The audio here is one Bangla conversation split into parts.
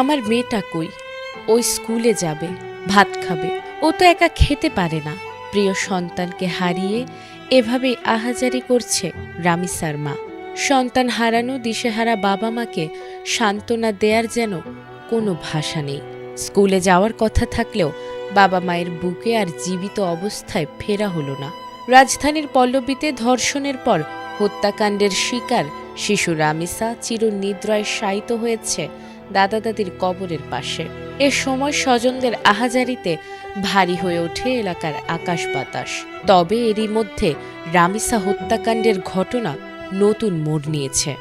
আমার মেয়েটা কই? ওই স্কুলে যাবে, ভাত খাবে, ও তো একা খেতে পারে না। প্রিয় সন্তানকে হারিয়ে এভাবেই আহাজারি করছে রামিসার মা। সন্তান হারানো দিশেহারা বাবা মাকে সান্ত্বনা দেয়ার যেন কোনো ভাষা নেই। স্কুলে যাওয়ার কথা থাকলেও বাবা মায়ের বুকে আর জীবিত অবস্থায় ফেরা হলো না। রাজধানীর পল্লবীতে ধর্ষণের পর হত্যাকাণ্ডের শিকার শিশু রামিসা চিরনিদ্রায় শায়িত হয়েছে দাদা দাদির কবরের পাশে। এ সময় স্বজনদের আহাজারিতে ভারী হয়ে ওঠে এলাকার আকাশ বাতাস। তবে এরই মধ্যে রামিসা হত্যাকাণ্ডের ঘটনা নতুন মোড় নিয়েছে।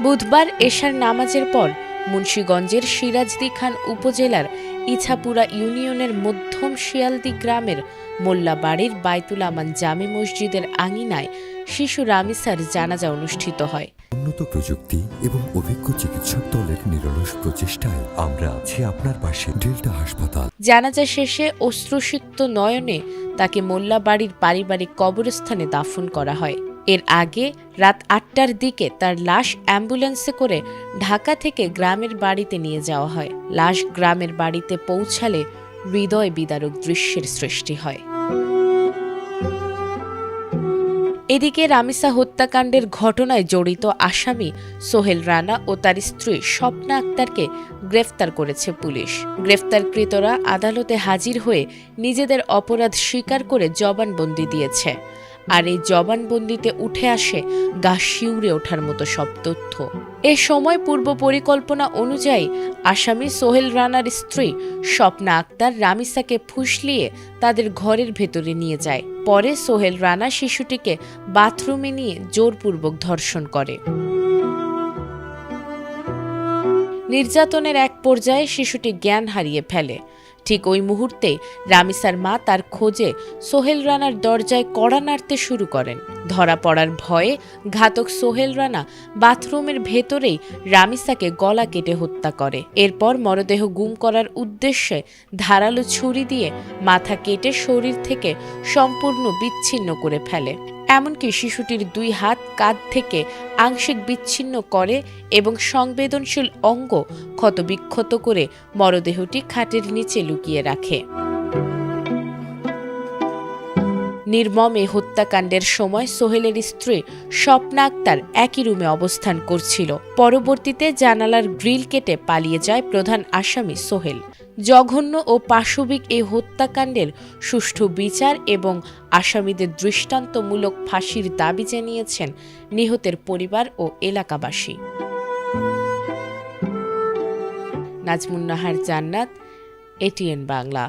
বুধবার এশার নামাজের পর মুন্সিগঞ্জের সিরাজদি খান উপজেলার ইছাপুরা ইউনিয়নের মধ্যম শিয়ালদি গ্রামের মোল্লাবাড়ির বাইতুল আমান জামে মসজিদের আঙিনায় শিশু রামিসার জানাজা অনুষ্ঠিত হয়। উন্নত প্রযুক্তি এবং অভিজ্ঞ চিকিৎসক দলের নিরলস প্রচেষ্টায় আমরা আছি আপনার পাশে। ডেল্টা হাসপাতাল। জানাজা শেষে অশ্রুসিক্ত নয়নে তাকে মোল্লাবাড়ির পারিবারিক কবরস্থানে দাফন করা হয়। এর আগে রাত ৮টার দিকে তার লাশ অ্যাম্বুলেন্সে করে ঢাকা থেকে গ্রামের বাড়িতে নিয়ে যাওয়া হয়। লাশ গ্রামের বাড়িতে পৌঁছালে হৃদয় বিদারক দৃশ্যের সৃষ্টি হয়। এদিকে রামিসা হত্যাকাণ্ডের ঘটনায় জড়িত আসামি সোহেল রানা ও তার স্ত্রী স্বপ্না আক্তারকে গ্রেফতার করেছে পুলিশ। গ্রেফতারকৃতরা আদালতে হাজির হয়ে নিজেদের অপরাধ স্বীকার করে জবানবন্দি দিয়েছে। আর এই জবানবন্দিতে উঠে আসে গা শিউরে ওঠার মতো সব তথ্য। এ সময় পূর্ব পরিকল্পনা অনুযায়ী আসামি সোহেল রানার স্ত্রী স্বপ্না আক্তার রামিসাকে ফুসলিয়ে তাদের ঘরের ভেতরে নিয়ে যায়। পরে সোহেল রানা শিশুটিকে বাথরুমে নিয়ে জোরপূর্বক ধর্ষণ করে। নির্যাতনের এক পর্যায়ে শিশুটি জ্ঞান হারিয়ে ফেলে। ঠিক ওই মুহূর্তে রামিসার মা তার খোঁজে সোহেল রানার দরজায় কড়া নাড়তে শুরু করেন। ধরা পড়ার ভয়ে ঘাতক সোহেল রানা বাথরুমের ভেতরেই রামিসাকে গলা কেটে হত্যা করে। এরপর মরদেহ গুম করার উদ্দেশ্যে ধারালো ছুরি দিয়ে মাথা কেটে শরীর থেকে সম্পূর্ণ বিচ্ছিন্ন করে ফেলে। এমনকি শিশুটির 2 হাত কাঁধ থেকে আংশিক বিচ্ছিন্ন করে এবং সংবেদনশীল অঙ্গ ক্ষতবিক্ষত করে মরদেহটি খাটের নিচে লুকিয়ে রাখে। নির্মম এই হত্যাকাণ্ডের সময় সোহেলের স্ত্রী স্বপ্না আক্তার একই রুমে অবস্থান করছিল। পরবর্তীতে জানালার গ্রিল কেটে পালিয়ে যায় প্রধান আসামি সোহেল। জঘন্য ও পাশবিক এই হত্যাকাণ্ডের সুষ্ঠু বিচার এবং আসামিদের দৃষ্টান্তমূলক ফাঁসির দাবি জানিয়েছেন নিহতের পরিবার ও এলাকাবাসী। নাজমুন নাহার জান্নাত, এটিএন বাংলা।